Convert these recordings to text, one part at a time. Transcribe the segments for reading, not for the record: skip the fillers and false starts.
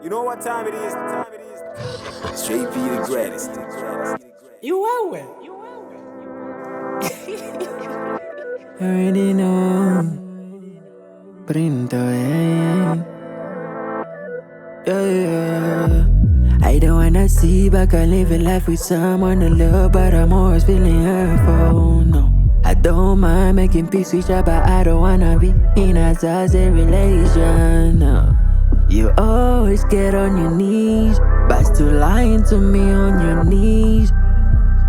You know what time it is? Straight P the greatest. IWEH. You already know. Printo, yeah. I don't wanna see back and living life with someone I love, but I'm always feeling hurtful. No, I don't mind making peace with you, but I don't wanna be in a toxic relation. No. You always get on your knees, but still lying to me on your knees.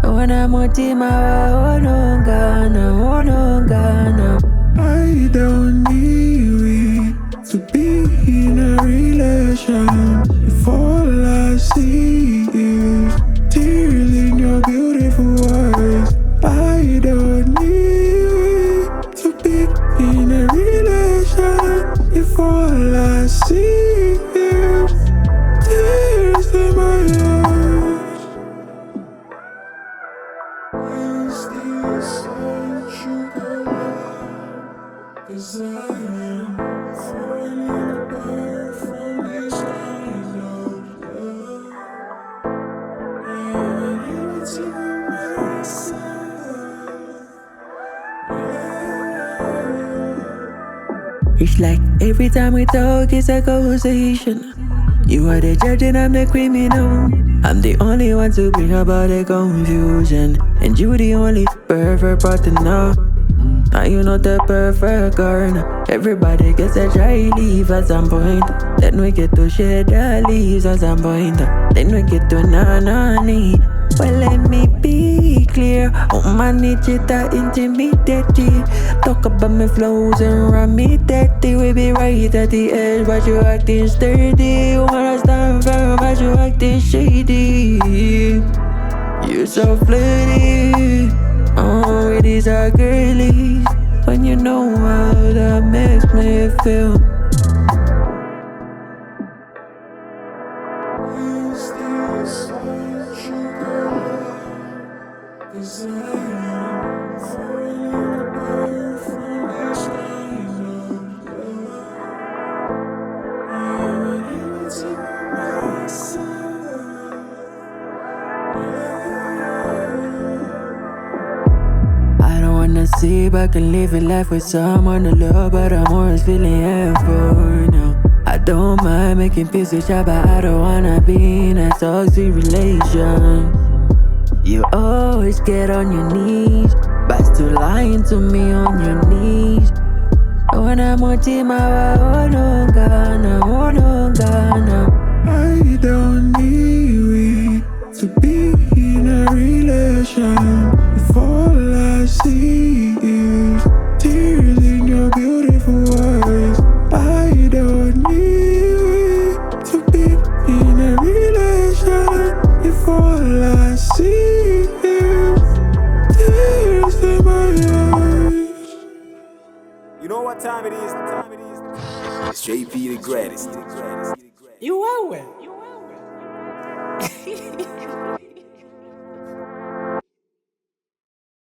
When I'm on team, I no Ghana. I don't need to be in a relation. If all I see is tears in your beautiful eyes, I don't need to be in a relation. If all I see is tears in my eyes. Is this such a 'cause I am falling apart from this kind of love. And you to myself. It's like every time we talk, it's a conversation. You are the judge and I'm the criminal. I'm the only one to bring about the confusion, and you the only perfect partner. Now you not the perfect girl. Everybody gets a dry leaf at some point. Then we get to share the leaves at some point. Then we get to nanani. Well, let me be clear. Oh, man, it's that intimidating. Talk about me flows and run me dirty. We be right at the edge, but you acting sturdy. You wanna stand firm, but you acting shady. You so flirty. Oh, it is a girlies. When you know how that makes me feel. Is this such a 'cause I am falling apart from this kind of love. And you to myself. I don't wanna sit back and live a life with someone I love, but I'm always feeling heaven now. I don't mind making peace with you, but I don't wanna be in a toxic relation. You always get on your knees, but still lying to me on your knees. When I'm on team, I no Ghana. I don't need to be in a relation. If all I see is tears in your beautiful eyes, I don't need to be in a relation. If all I see is tears in my eyes. You know what time it is? Straight P the greatest. IWEH.